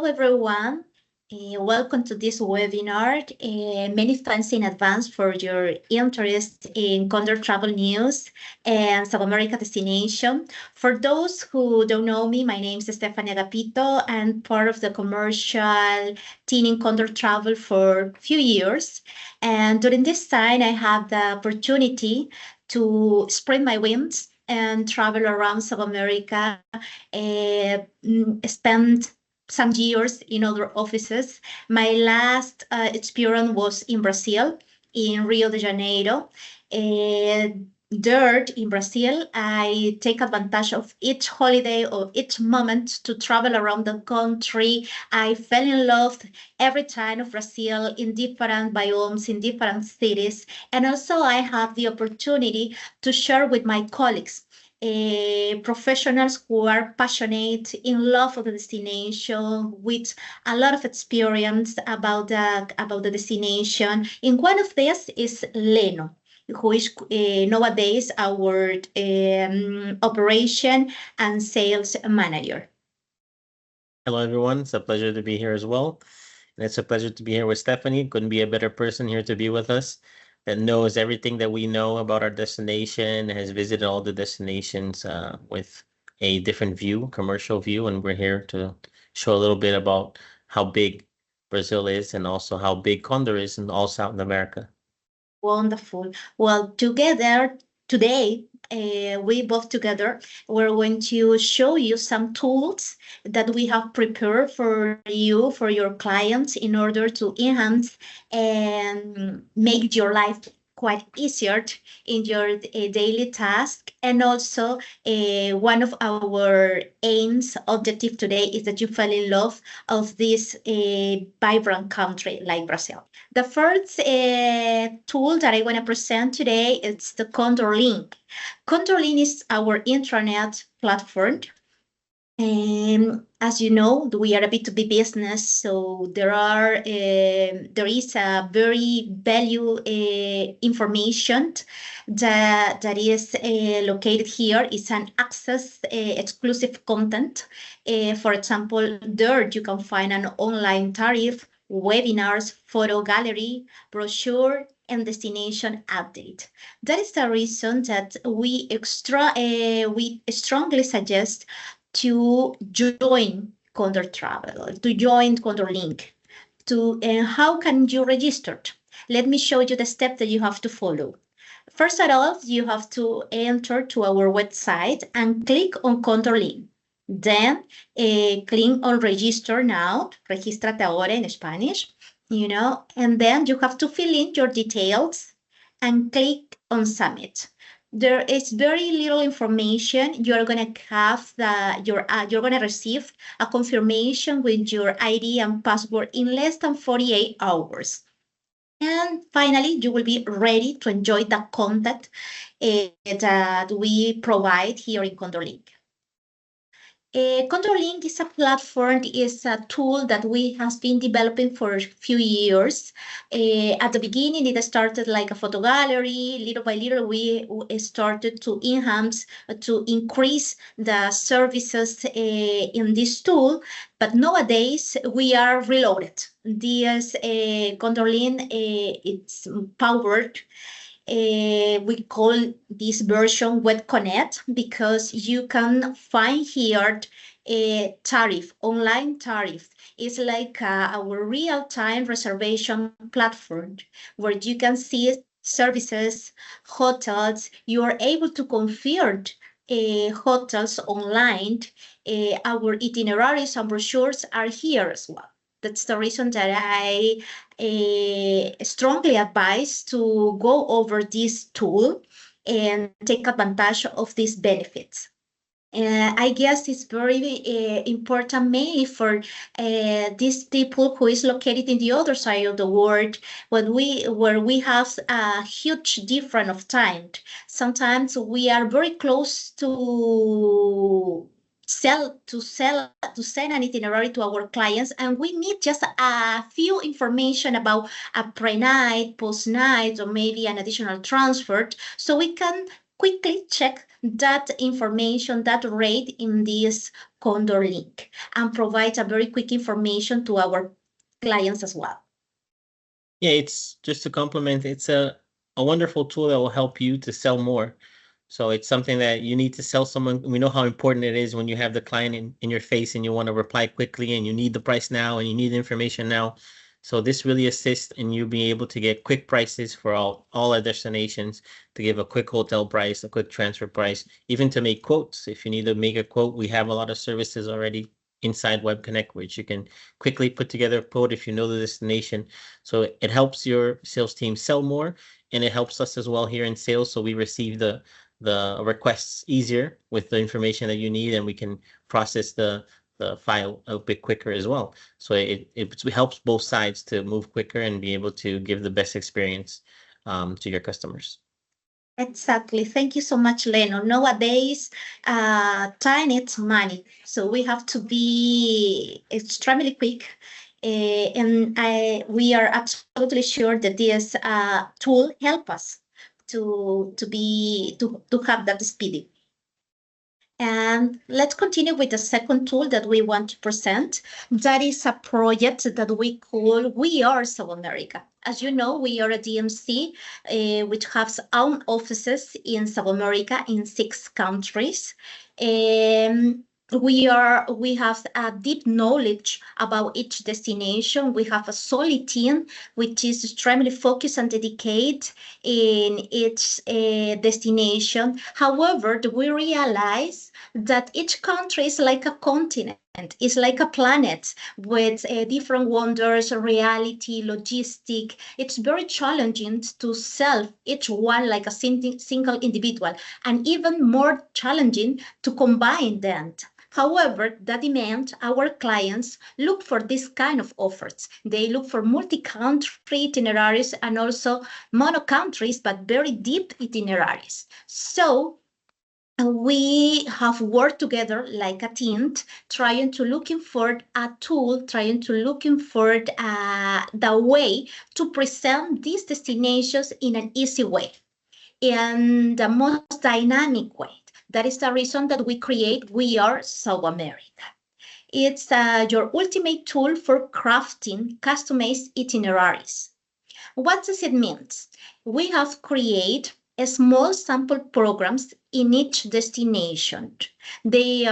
Hello, everyone. Welcome to this webinar. Many thanks in advance for your interest in Condor Travel News and South America destination. For those who don't know me, my name is Stephanie Agapito. I'm part of the commercial team in Condor Travel for a few years. And during this time, I have the opportunity to spread my wings and travel around South America, spend some years in other offices. My last experience was in Brazil, in Rio de Janeiro. There in Brazil, I take advantage of each holiday or each moment to travel around the country. I fell in love every time of Brazil in different biomes, in different cities. And also I have the opportunity to share with my colleagues professionals who are passionate, in love with the destination, with a lot of experience about the destination. And one of these is Leno, who is nowadays our operation and sales manager. Hello, everyone. It's a pleasure to be here as well. And it's a pleasure to be here with Stephanie. Couldn't be a better person here to be with us that knows everything that we know about our destination, has visited all the destinations with a different view, commercial view. And we're here to show a little bit about how big Brazil is and also how big Condor is in all South America. Wonderful. Well, together today, we both together, we're going to show you some tools that we have prepared for you, for your clients, in order to enhance and make your life quite easier in your daily task. And also, one of our aims, objective today is that you fall in love of this vibrant country like Brazil. The first tool that I want to present today is the Condor Link. Condor Link is our intranet platform. And as you know, we are a B2B business, so there is a very value information that is located here. It's an access exclusive content. For example, there you can find an online tariff, webinars, photo gallery, brochure, and destination update. That is the reason that we strongly suggest to join Condor Travel, to join Condor Link. How can you register? Let me show you the steps that you have to follow. First of all, you have to enter to our website and click on Condor Link. Then click on register now, regístrate ahora in Spanish, and then you have to fill in your details and click on submit. There is very little information. You're gonna have you're gonna receive a confirmation with your ID and password in less than 48 hours. And finally, you will be ready to enjoy the content that we provide here in Condor Link. Condor Link is a platform, is a tool that we have been developing for a few years. At the beginning, it started like a photo gallery. Little by little, we started to enhance, to increase the services in this tool. But nowadays, we are reloaded. This Condor Link, it's powered. We call this version Web Connect because you can find here a tariff, online tariff. It's like our real-time reservation platform where you can see services, hotels. You are able to confirm hotels online. Our itineraries and brochures are here as well. That's the reason that I strongly advise to go over this tool and take advantage of these benefits. I guess it's very important mainly for these people who is located in the other side of the world, where we have a huge difference of time. Sometimes we are very close to send an itinerary to our clients, and we need just a few information about a pre-night, post-night, or maybe an additional transfer, so we can quickly check that information, that rate in this Condor link, and provide a very quick information to our clients as well. Yeah, it's just to complement, it's a wonderful tool that will help you to sell more. So it's something that you need to sell someone. We know how important it is when you have the client in your face and you want to reply quickly and you need the price now and you need the information now. So this really assists in you being able to get quick prices for all our destinations, to give a quick hotel price, a quick transfer price, even to make quotes. If you need to make a quote, we have a lot of services already inside Web Connect, which you can quickly put together a quote if you know the destination. So it helps your sales team sell more, and it helps us as well here in sales. So we receive the requests easier with the information that you need, and we can process the file a bit quicker as well. So it helps both sides to move quicker and be able to give the best experience to your customers. Exactly. Thank you so much, Leno. Nowadays, time is money, so we have to be extremely quick. And we are absolutely sure that this tool help us to have that speed. And let's continue with the second tool that we want to present. That is a project that we call We Are South America. As you know, we are a DMC, which has own offices in South America in 6 countries. We have a deep knowledge about each destination. We have a solid team which is extremely focused and dedicated in its destination. However, we realize that each country is like a continent, is like a planet with different wonders, reality, logistic. It's very challenging to sell each one like a single individual, and even more challenging to combine them. However, that demand our clients look for this kind of offers. They look for multi-country itineraries and also mono-countries, but very deep itineraries. So we have worked together like a team, trying to looking for a tool, trying to looking for the way to present these destinations in an easy way, in the most dynamic way. That is the reason that we create We Are South America. It's your ultimate tool for crafting customized itineraries. What does it mean? We have created small sample programs in each destination. They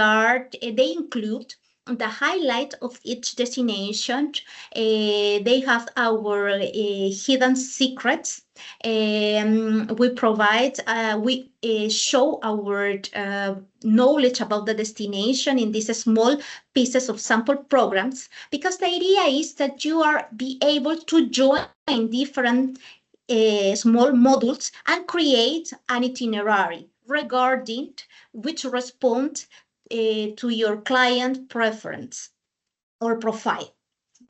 include the highlight of each destination. They have our hidden secrets. We provide, we show our knowledge about the destination in these small pieces of sample programs, because the idea is that you are be able to join different small modules and create an itinerary regarding which respond to your client preference or profile.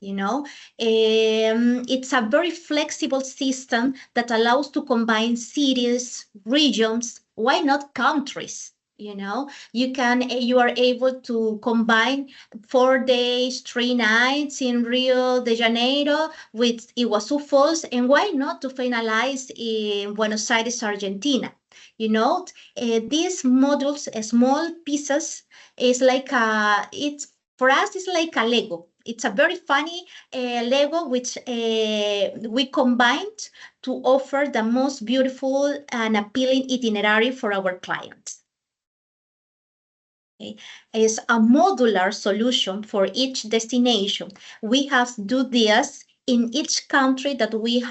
You know, it's a very flexible system that allows to combine cities, regions, why not countries? You know, you are able to combine 4 days, 3 nights in Rio de Janeiro with Iguazu Falls, and why not to finalize in Buenos Aires, Argentina? You know, these modules, small pieces, is like for us, it's like a Lego. It's a very funny Lego, which we combined to offer the most beautiful and appealing itinerary for our clients. Okay. It's a modular solution for each destination. We have to do this in each country that we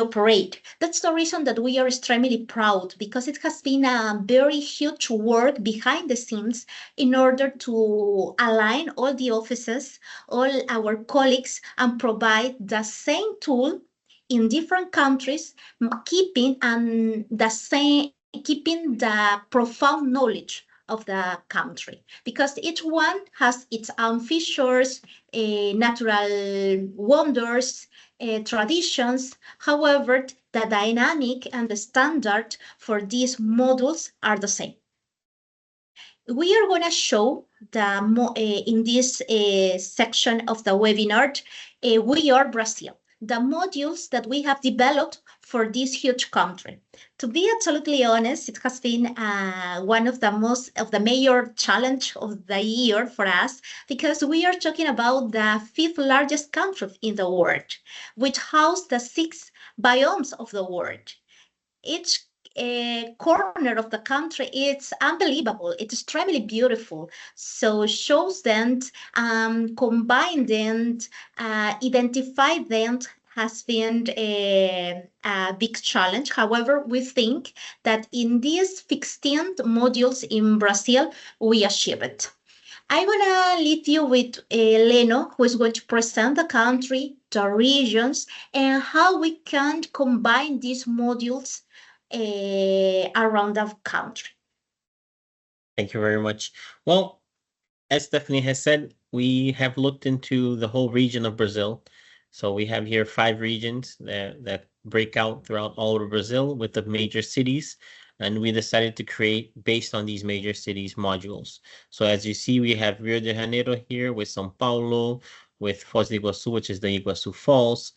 operate. That's the reason that we are extremely proud, because it has been a very huge work behind the scenes in order to align all the offices, all our colleagues, and provide the same tool in different countries, keeping the profound knowledge of the country, because each one has its own features, natural wonders, traditions. However, the dynamic and the standard for these modules are the same. We are going to show in this section of the webinar, We Are Brazil, the modules that we have developed for this huge country. To be absolutely honest, it has been one of the major challenge of the year for us, because we are talking about the fifth largest country in the world, which houses the six biomes of the world. Each corner of the country, it's unbelievable. It's extremely beautiful. So shows them, combine them, identify them has been a big challenge. However, we think that in these 16 modules in Brazil, we achieved it. I want to leave you with Leno, who is going to present the country, the regions, and how we can combine these modules around the country. Thank you very much. Well, as Stephanie has said, we have looked into the whole region of Brazil. So we have here 5 regions that break out throughout all of Brazil with the major cities. And we decided to create, based on these major cities, modules. So as you see, we have Rio de Janeiro here with São Paulo, with Foz do Iguaçu, which is the Iguaçu Falls.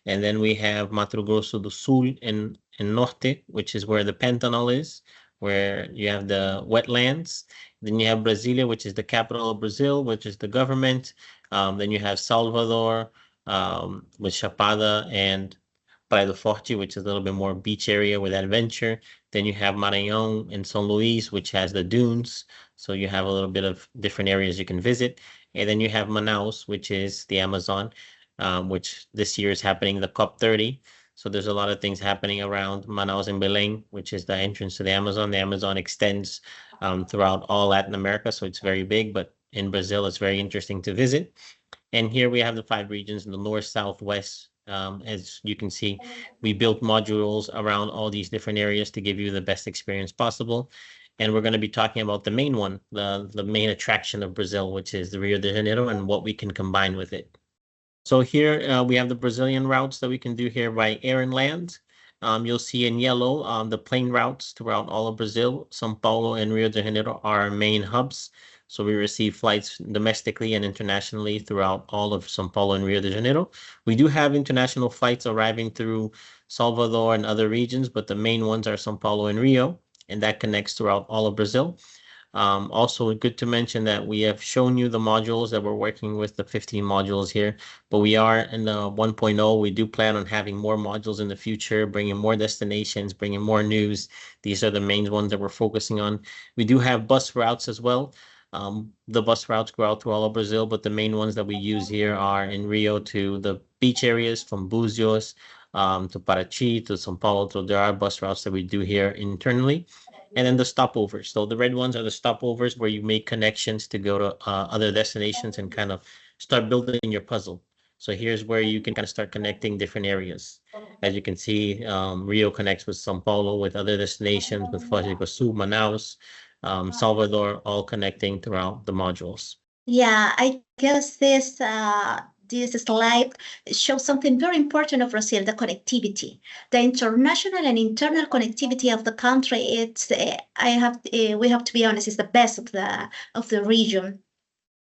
And then we have Mato Grosso do Sul and Norte, which is where the Pantanal is, where you have the wetlands. Then you have Brasilia, which is the capital of Brazil, which is the government. Then you have Salvador with Chapada and Praia do Forte, which is a little bit more beach area with adventure. Then you have Maranhão and São Luís, which has the dunes. So you have a little bit of different areas you can visit. And then you have Manaus, which is the Amazon, which this year is happening the COP30. So there's a lot of things happening around Manaus and Belém, which is the entrance to the Amazon. The Amazon extends throughout all Latin America, so it's very big, but in Brazil, it's very interesting to visit. And here we have the 5 regions in the north, south, west. As you can see, we built modules around all these different areas to give you the best experience possible. And we're going to be talking about the main one, the main attraction of Brazil, which is the Rio de Janeiro, and what we can combine with it. So here we have the Brazilian routes that we can do here by air and land. You'll see in yellow the plane routes throughout all of Brazil. São Paulo and Rio de Janeiro are our main hubs. So we receive flights domestically and internationally throughout all of São Paulo and Rio de Janeiro. We do have international flights arriving through Salvador and other regions, but the main ones are São Paulo and Rio, and that connects throughout all of Brazil. Also good to mention that we have shown you the modules that we're working with, the 15 modules here, but we are in the 1.0. We do plan on having more modules in the future, bringing more destinations, bringing more news. These are the main ones that we're focusing on. We do have bus routes as well. The bus routes go out through all of Brazil, but the main ones that we use here are in Rio to the beach areas, from Búzios to Paraty to São Paulo. So there are bus routes that we do here internally. And then the stopovers. So the red ones are the stopovers where you make connections to go to other destinations and kind of start building your puzzle. So here's where you can kind of start connecting different areas. As you can see, Rio connects with São Paulo, with other destinations, with Foz do Iguaçu, Manaus, Salvador, all connecting throughout the modules. Yeah, I guess this slide shows something very important of Brazil: the connectivity, the international and internal connectivity of the country. It's we have to be honest, it's the best of the region.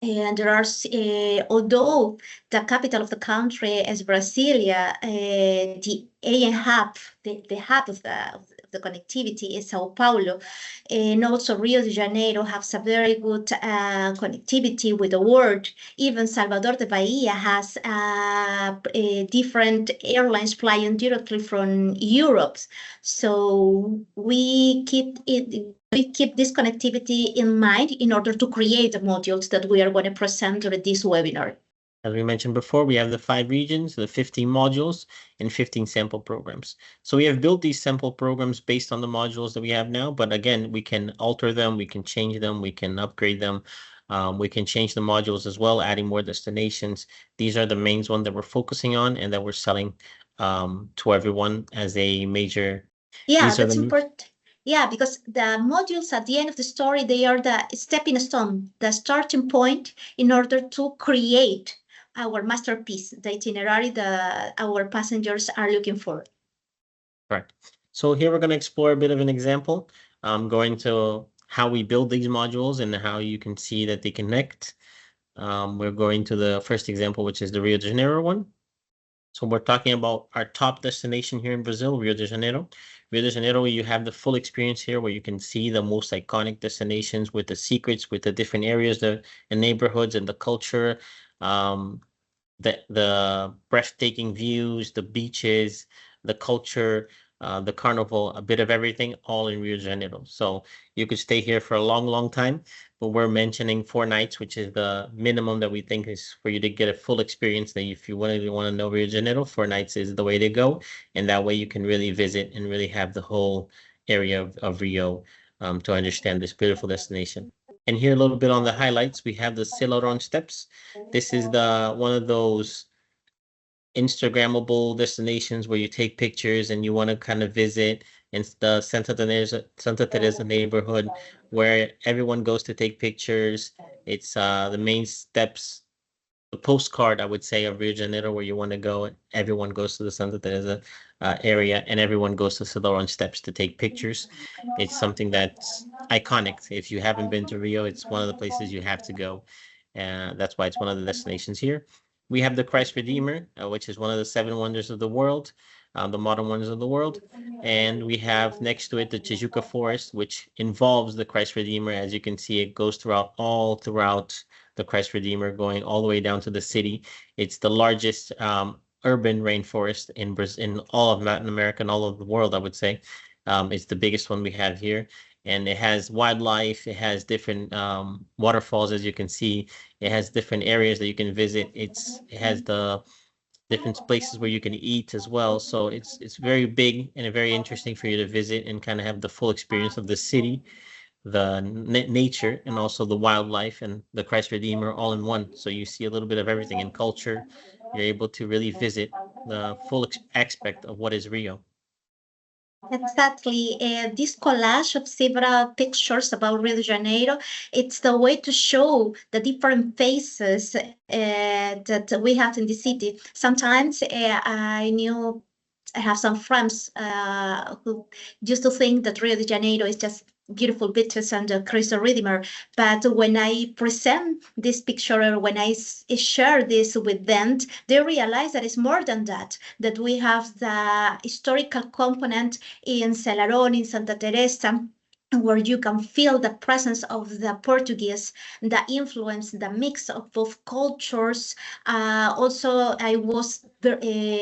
And there are, although the capital of the country is Brasilia, the AM hub, the hub of the connectivity is Sao Paulo, and also Rio de Janeiro has a very good connectivity with the world. Even Salvador de Bahia has different airlines flying directly from Europe. So we keep this connectivity in mind in order to create the modules that we are going to present during this webinar. As we mentioned before, we have the 5 regions, the 15 modules, and 15 sample programs. So we have built these sample programs based on the modules that we have now, but again, we can alter them, we can change them, we can upgrade them. We can change the modules as well, adding more destinations. These are the main ones that we're focusing on and that we're selling to everyone as a major. Yeah, that's important. Yeah, because the modules at the end of the story, they are the stepping stone, the starting point in order to create our masterpiece, the itinerary that our passengers are looking for. Correct. So here we're going to explore a bit of an example, going to how we build these modules and how you can see that they connect. We're going to the first example, which is the Rio de Janeiro one. So we're talking about our top destination here in Brazil, Rio de Janeiro. Rio de Janeiro, you have the full experience here where you can see the most iconic destinations with the secrets, with the different areas, the neighborhoods and the culture, um, the breathtaking views, the beaches, the culture, the carnival, a bit of everything, all in Rio de Janeiro. So you could stay here for a long, long time, but we're mentioning 4 nights, which is the minimum that we think is for you to get a full experience. That if you really want to know Rio de Janeiro, 4 nights is the way to go, and that way you can really visit and really have the whole area of Rio to understand this beautiful destination. And here a little bit on the highlights, we have the Selarón Steps. This is the one of those Instagrammable destinations where you take pictures and you want to kind of visit. It's the Santa Teresa neighborhood where everyone goes to take pictures. It's the main steps, the postcard, I would say, of Rio de Janeiro where you want to go. Everyone goes to the Santa Teresa area, and everyone goes to Selarón Steps to take pictures. It's something that's iconic. If you haven't been to Rio, it's one of the places you have to go. That's why it's one of the destinations here. We have the Christ Redeemer, which is one of the 7 wonders of the world, the modern wonders of the world. And we have next to it the Tijuca Forest, which involves the Christ Redeemer. As you can see, it goes all throughout the Christ Redeemer, going all the way down to the city. It's the largest urban rainforest in all of Latin America and all of the world, I would say. It's the biggest one we have here. And it has wildlife, it has different waterfalls, as you can see. It has different areas that you can visit. It has the different places where you can eat as well. So it's very big and very interesting for you to visit and kind of have the full experience of the city, the nature, and also the wildlife and the Christ Redeemer all in one. So you see a little bit of everything in culture. You're able to really visit the full aspect of what is Rio. Exactly. This collage of several pictures about Rio de Janeiro, it's the way to show the different faces that we have in the city. Sometimes I have some friends who used to think that Rio de Janeiro is just beautiful beaches and the Cristo Redeemer. But when I present this picture, or when I share this with them, they realize that it's more than that we have the historical component in Selarón, in Santa Teresa, where you can feel the presence of the Portuguese, the influence, the mix of both cultures. Also, I was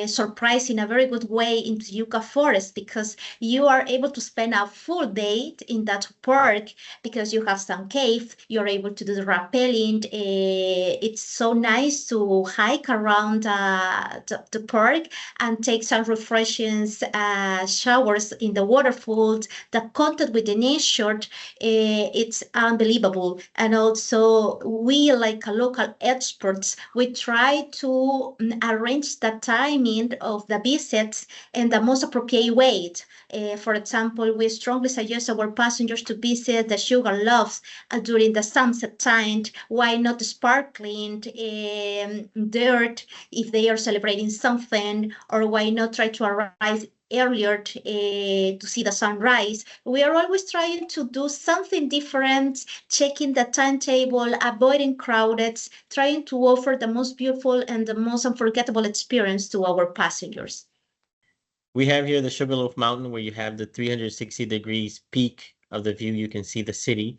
surprised in a very good way in Tijuca Forest, because you are able to spend a full day in that park because you have some cave, you're able to do the rappelling. It's so nice to hike around the park and take some refreshing showers in the waterfalls. The contact with the nature, it's unbelievable. And also, we, like local experts, we try to arrange the timing of the visits in the most appropriate way. For example, we strongly suggest our passengers to visit the Sugar Lofts during the sunset time. Why not sparkling dirt if they are celebrating something, or why not try to arrive earlier to see the sunrise? We are always trying to do something different, checking the timetable, avoiding crowded, trying to offer the most beautiful and the most unforgettable experience to our passengers. We have here the Sugarloaf Mountain, where you have the 360 degrees peak of the view. You can see the city.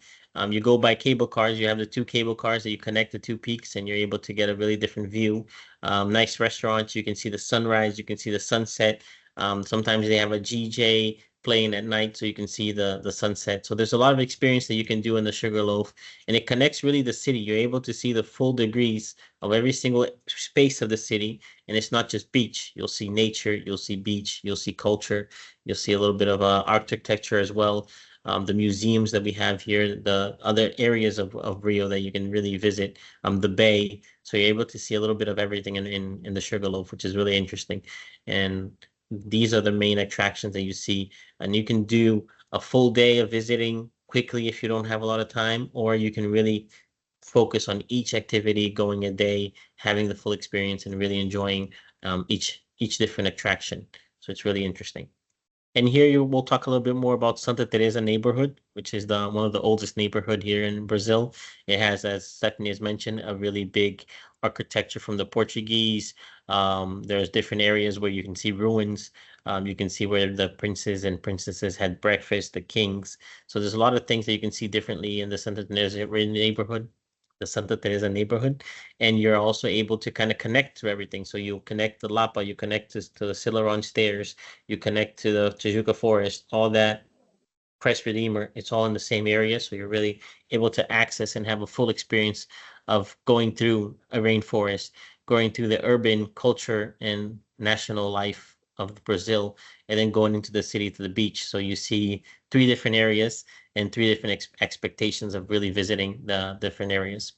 You go by cable cars. You have the 2 cable cars that you connect the 2 peaks, and you're able to get a really different view. Nice restaurants. You can see the sunrise. You can see the sunset. Sometimes they have a DJ playing at night, so you can see the sunset. So there's a lot of experience that you can do in the Sugarloaf, and it connects really the city. You're able to see the full degrees of every single space of the city, and it's not just beach. You'll see nature, you'll see beach, you'll see culture, you'll see a little bit of architecture as well. The museums that we have here, the other areas of Rio that you can really visit, the bay. So you're able to see a little bit of everything in the Sugarloaf, which is really interesting. And these are the main attractions that you see. And you can do a full day of visiting quickly if you don't have a lot of time, or you can really focus on each activity, going a day, having the full experience, and really enjoying each different attraction. So it's really interesting. And here we'll talk a little bit more about Santa Teresa neighborhood, which is one of the oldest neighborhood here in Brazil. It has, as Stephanie has mentioned, a really big architecture from the Portuguese. There's different areas where you can see ruins. You can see where the princes and princesses had breakfast, the kings. So there's a lot of things that you can see differently in the Santa Teresa neighborhood. The Santa Teresa neighborhood, and you're also able to kind of connect to everything. So you connect to Lapa, you connect to the Cimarron Stairs, you connect to the Tijuca Forest, all that, Christ Redeemer, it's all in the same area. So you're really able to access and have a full experience of going through a rainforest, going through the urban culture and national life of Brazil, and then going into the city to the beach. So you see three different areas and three different expectations of really visiting the different areas.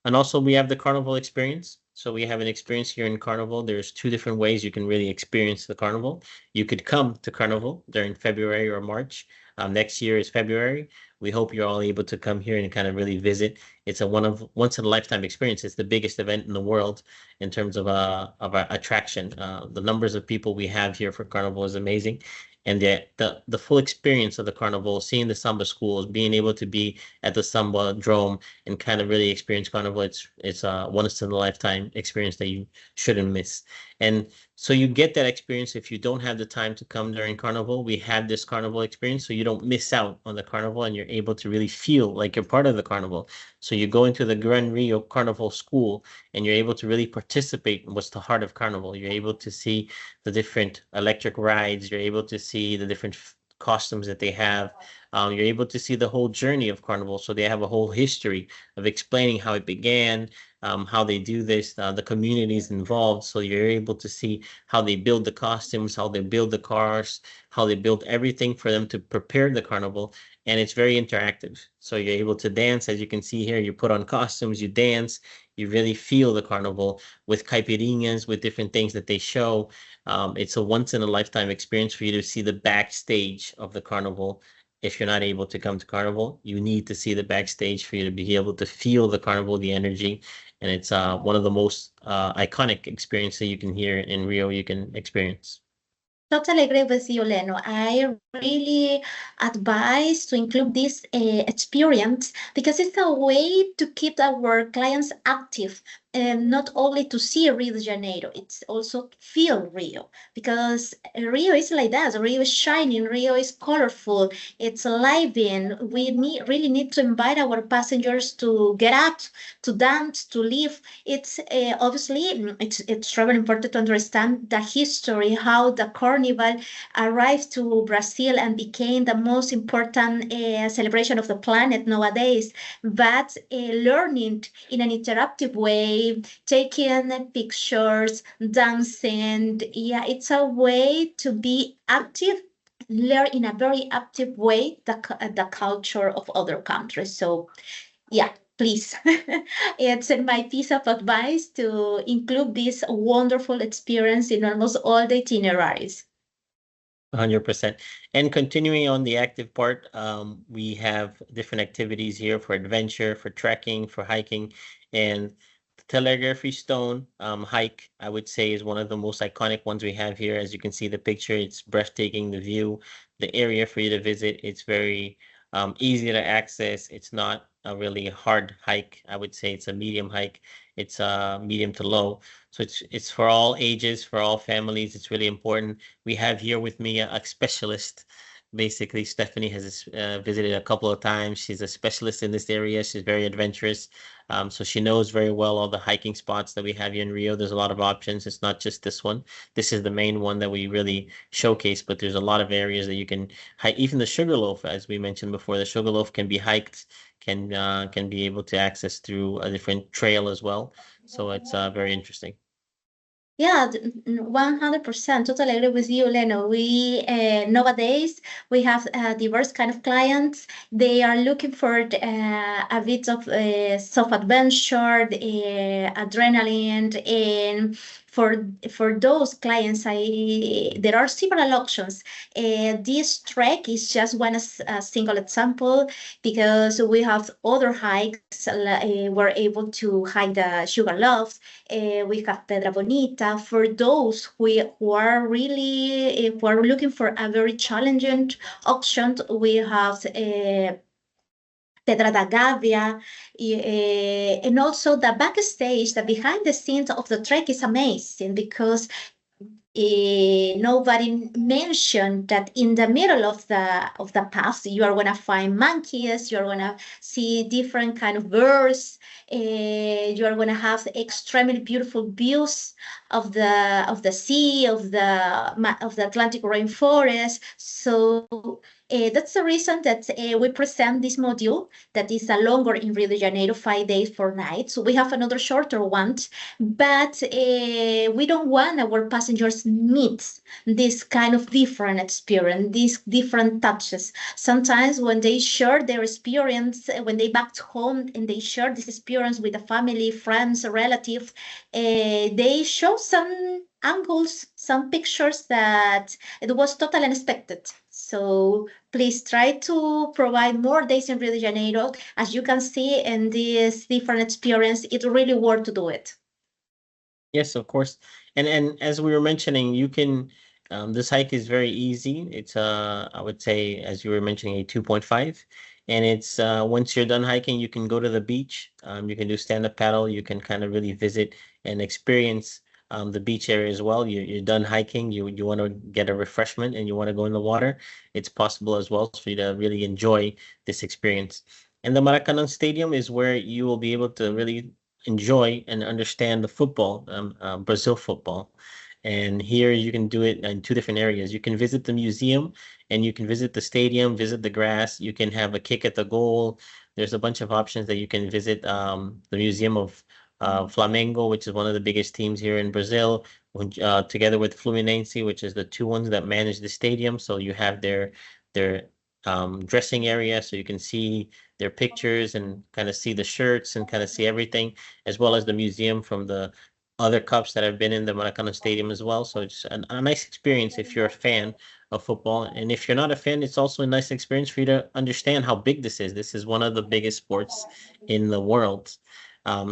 And also we have the carnival experience. So we have an experience here in Carnival. There's two different ways you can really experience the carnival. You could come to Carnival during February or March. Next year is February. We hope you're all able to come here and kind of really visit. It's a once in a lifetime experience. It's the biggest event in the world in terms of a attraction. The numbers of people we have here for Carnival is amazing. And the full experience of the carnival, seeing the samba schools, being able to be at the samba drome and kind of really experience carnival, it's a once in a lifetime experience that you shouldn't miss. And so you get that experience if you don't have the time to come during carnival. We have this carnival experience, so you don't miss out on the carnival and you're able to really feel like you're part of the carnival. So you go into the Gran Rio Carnival School and you're able to really participate in what's the heart of carnival. You're able to see the different electric rides. You're able to see the different costumes that they have. You're able to see the whole journey of carnival. So they have a whole history of explaining how it began, how they do this, the communities involved. So you're able to see how they build the costumes, how they build the cars, how they build everything for them to prepare the carnival. And it's very interactive. So you're able to dance, as you can see here. You put on costumes, you dance, you really feel the carnival with caipirinhas, with different things that they show. It's a once in a lifetime experience for you to see the backstage of the carnival. If you're not able to come to carnival, you need to see the backstage for you to be able to feel the carnival, the energy. And it's one of the most iconic experiences you can hear in Rio, you can experience. Totally agree with you, Leno. I really advise to include this experience because it's a way to keep our clients active and not only to see Rio de Janeiro, it's also feel Rio because Rio is like that. Rio is shining, Rio is colorful, it's living. We really need to invite our passengers to get up, to dance, to live. It's obviously it's very important to understand the history, how the carnival arrived to Brazil and became the most important celebration of the planet nowadays. But learning in an interactive way, taking pictures, dancing, yeah, it's a way to be active, learn in a very active way the culture of other countries. So yeah, please. It's my piece of advice to include this wonderful experience in almost all the itineraries. 100%. And continuing on the active part, we have different activities here for adventure, for trekking, for hiking, and the Telegraphy Stone hike, I would say, is one of the most iconic ones we have here. As you can see the picture, it's breathtaking, the view, the area for you to visit. It's very easy to access. It's not a really hard hike. I would say it's a medium hike. It's medium to low. So it's for all ages, for all families. It's really important. We have here with me a specialist. Basically, Stephanie has visited a couple of times. She's a specialist in this area. She's very adventurous. So she knows very well all the hiking spots that we have here in Rio. There's a lot of options. It's not just this one. This is the main one that we really showcase, but there's a lot of areas that you can hike. Even the Sugarloaf, as we mentioned before, the Sugarloaf can be hiked, can be able to access through a different trail as well. So it's very interesting. Yeah, 100%. Totally agree with you, Leno. We nowadays we have diverse kind of clients. They are looking for a bit of self-adventure, adrenaline, and for those clients, there are several options. This trek is just one a single example, because we have other hikes. We're able to hike the Sugarloaf. We have Pedra Bonita. For those who are really who are looking for a very challenging option, we have Pedra da Gávea, and also the backstage, the behind the scenes of the trek is amazing, because nobody mentioned that in the middle of the path you are gonna find monkeys, you are gonna see different kind of birds, you are gonna have extremely beautiful views of the sea, of the Atlantic rainforest. So that's the reason that we present this module that is a longer in Rio de Janeiro, 5 days, 4 nights. So we have another shorter one, but we don't want our passengers meet this kind of different experience, these different touches. Sometimes when they share their experience, when they back home and they share this experience with a family, friends, relatives, they show some angles, some pictures that it was totally unexpected. So please try to provide more days in Rio de Janeiro. As you can see in this different experience, it's really worth to do it. Yes, of course. And as we were mentioning, you can this hike is very easy. It's I would say, as you were mentioning, a 2.5. And it's once you're done hiking, you can go to the beach. You can do stand-up paddle. You can kind of really visit and experience the beach area as well. You're done hiking, you want to get a refreshment and you want to go in the water. It's possible as well for you to really enjoy this experience. And the Maracanã Stadium is where you will be able to really enjoy and understand the football, Brazil football. And here you can do it in two different areas. You can visit the museum and you can visit the stadium, visit the grass. You can have a kick at the goal. There's a bunch of options that you can visit the Museum of Flamengo, which is one of the biggest teams here in Brazil, together with Fluminense, which is the two ones that manage the stadium. So you have their dressing area, so you can see their pictures and kind of see the shirts and kind of see everything, as well as the museum from the other cups that have been in the Maracanã Stadium as well. So it's a nice experience if you're a fan of football. And if you're not a fan, it's also a nice experience for you to understand how big this is. This is one of the biggest sports in the world.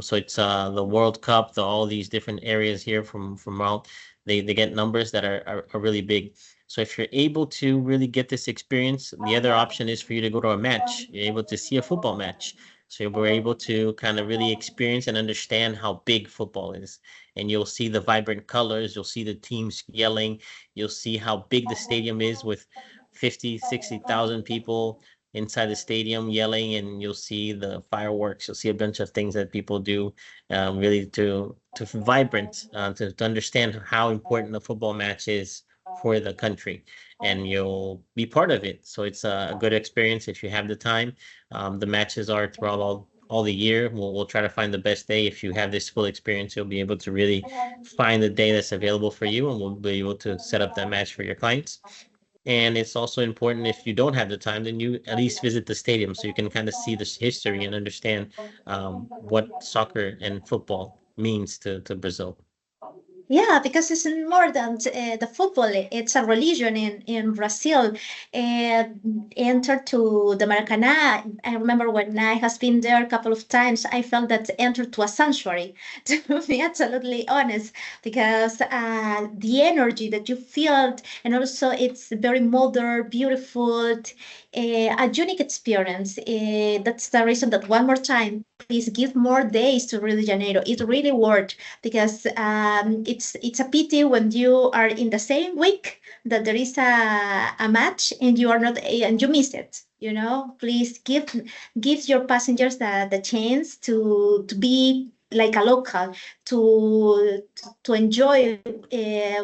So it's the World Cup, all these different areas here from out, they get numbers that are really big. So if you're able to really get this experience, the other option is for you to go to a match. You're able to see a football match. So we're able to kind of really experience and understand how big football is. And you'll see the vibrant colors. You'll see the teams yelling. You'll see how big the stadium is with 50, 60,000 people inside the stadium yelling, and you'll see the fireworks. You'll see a bunch of things that people do really to vibrant, to understand how important the football match is for the country, and you'll be part of it. So it's a good experience if you have the time. The matches are throughout all the year. We'll try to find the best day. If you have this full experience, you'll be able to really find the day that's available for you, and we'll be able to set up that match for your clients. And it's also important, if you don't have the time, then you at least visit the stadium so you can kind of see this history and understand what soccer and football means to Brazil. Yeah, because it's more than the football. It's a religion in Brazil. Enter to the Maracanã. I remember when I has been there a couple of times, I felt that enter to a sanctuary. To be absolutely honest, because the energy that you feel, and also it's very modern, beautiful, a unique experience. That's the reason that one more time, please give more days to Rio de Janeiro. It's really worth, because it's a pity when you are in the same week that there is a match and you are not and you miss it. You know, please give your passengers the chance to be like a local, to enjoy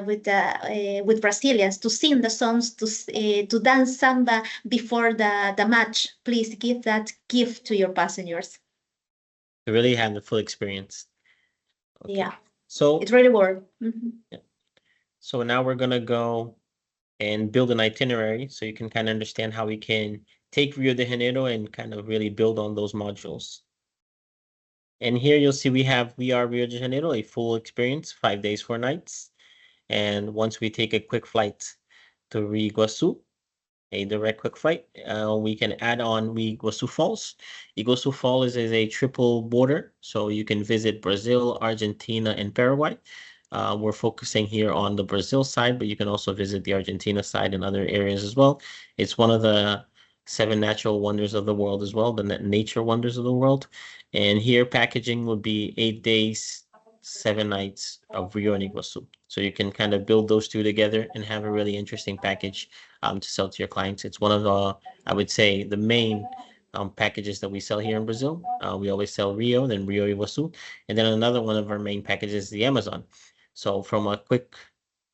with Brazilians, to sing the songs, to dance samba before the match. Please give that gift to your passengers. To really have the full experience. Okay. Yeah. So it's really worth. Mm-hmm. Yeah. So now we're gonna go and build an itinerary so you can kind of understand how we can take Rio de Janeiro and kind of really build on those modules. And here you'll see we are Rio de Janeiro, a full experience, 5 days, 4 nights. And once we take a quick flight to Rio Iguaçu, a direct quick flight, we can add on Iguaçu Falls. Iguaçu Falls is a triple border, so you can visit Brazil, Argentina, and Paraguay. We're focusing here on the Brazil side, but you can also visit the Argentina side and other areas as well. It's one of the 7 natural wonders of the world as well, the nature wonders of the world. And here packaging would be 8 days, 7 nights of Rio and Iguaçu. So you can kind of build those two together and have a really interesting package to sell to your clients. It's one of the, I would say, the main packages that we sell here in Brazil. We always sell Rio, then Rio Iguaçu. And then another one of our main packages is the Amazon. So from a quick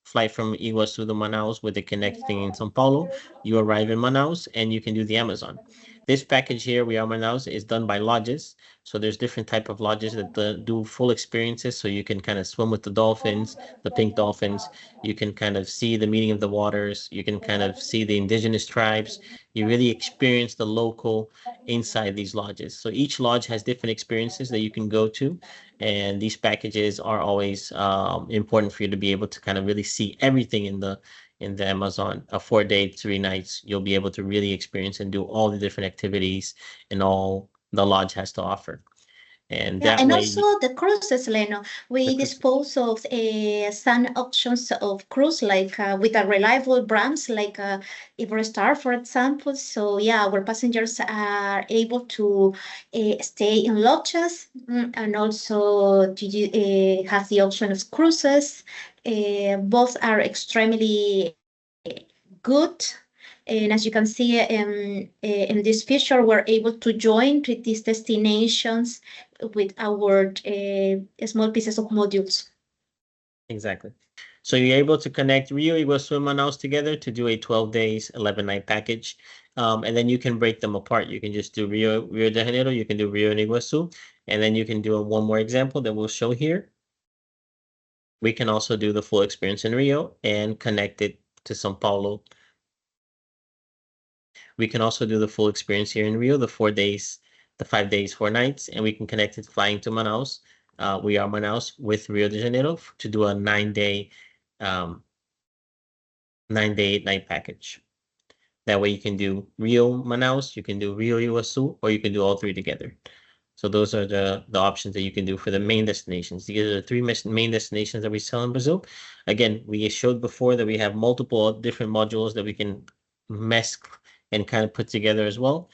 flight from Iguaçu to Manaus with the connecting in São Paulo, you arrive in Manaus and you can do the Amazon. This package here, We Are Manaus, is done by lodges. So there's different type of lodges that do full experiences. So you can kind of swim with the dolphins, the pink dolphins. You can kind of see the meeting of the waters. You can kind of see the indigenous tribes. You really experience the local inside these lodges. So each lodge has different experiences that you can go to. And these packages are always important for you to be able to kind of really see everything in the Amazon. A 4-day, 3 nights, you'll be able to really experience and do all the different activities and all the lodge has to offer. And Yeah, that and way, also the cruises, Leno. We dispose of some options of cruise, like with a reliable brands like Everstar, for example. So yeah, our passengers are able to stay in lodges and also to have the option of cruises. Both are extremely good. And as you can see in this picture, we're able to join to these destinations with our small pieces of modules. Exactly. So you're able to connect Rio, Iguaçu, and Manaus together to do a 12 days, 11-night package. And then you can break them apart. You can just do Rio de Janeiro, you can do Rio and Iguaçu, and then you can do one more example that we'll show here. We can also do the full experience in Rio and connect it to São Paulo. We can also do the full experience here in Rio, the 4 days, the 5 days, 4 nights, and we can connect it flying to Manaus. We Are Manaus with Rio de Janeiro to do a 9-day, 8-night package. That way you can do Rio Manaus, you can do Rio Iguaçu, or you can do all 3 together. So those are the options that you can do for the main destinations. These are the 3 main destinations that we sell in Brazil. Again, we showed before that we have multiple different modules that we can mesh and kind of put together as well.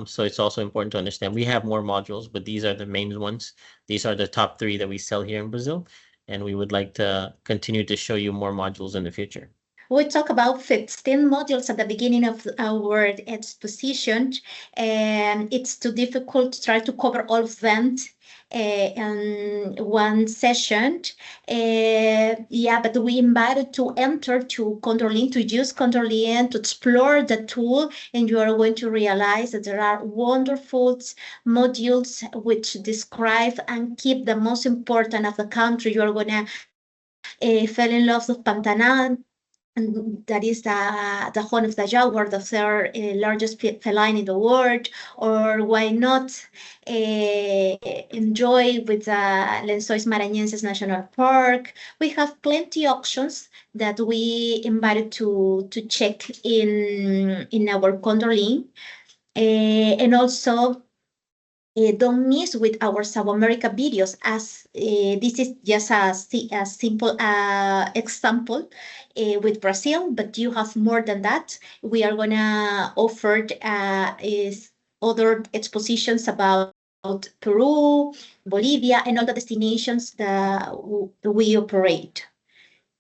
So it's also important to understand we have more modules, but these are the main ones. These are the top 3 that we sell here in Brazil, and we would like to continue to show you more modules in the future. We talk about 15 modules at the beginning of our exposition, and it's too difficult to try to cover all of them in one session. Yeah, but we invited to enter to Control-INT, to use Control-INT, to explore the tool, and you are going to realize that there are wonderful modules which describe and keep the most important of the country. You are going to fall in love with Pantanal. And that is the horn of the jaguar, the 3rd largest feline in the world, or why not enjoy with the Lençóis Maranhenses National Park. We have plenty options that we invited to check in our Control-INT. And also, don't miss with our South America videos, as this is just a simple example with Brazil, but you have more than that. We are gonna offer is other expositions about Peru, Bolivia, and all the destinations that we operate.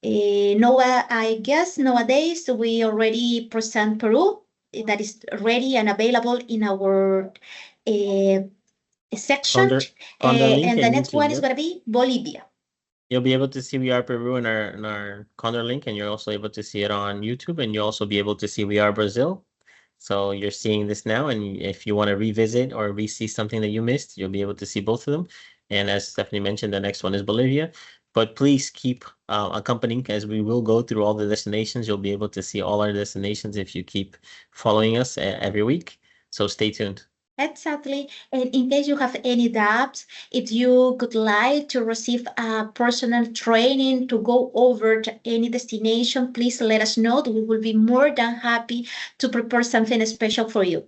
Noah, I guess nowadays we already present Peru, that is ready and available in our section. And the next one is going to be Bolivia. You'll be able to see We Are Peru in our Condor-Link, and you're also able to see it on YouTube, and you'll also be able to see We Are Brazil. So you're seeing this now, and if you want to revisit or re-see something that you missed, you'll be able to see both of them. And as Stephanie mentioned, the next one is Bolivia. But please keep accompanying, as we will go through all the destinations. You'll be able to see all our destinations if you keep following us every week. So stay tuned. Exactly. And in case you have any doubts, if you would like to receive a personal training to go over to any destination, please let us know. We will be more than happy to prepare something special for you.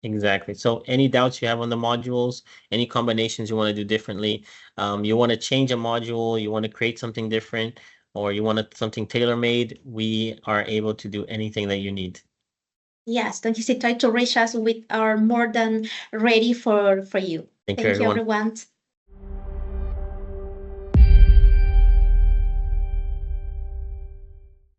Exactly. So any doubts you have on the modules, any combinations you want to do differently, you want to change a module, you want to create something different, or you want something tailor-made, we are able to do anything that you need. Yes, don't hesitate to reach us. We are more than ready for you. Thank you, Thank you, everyone. everyone.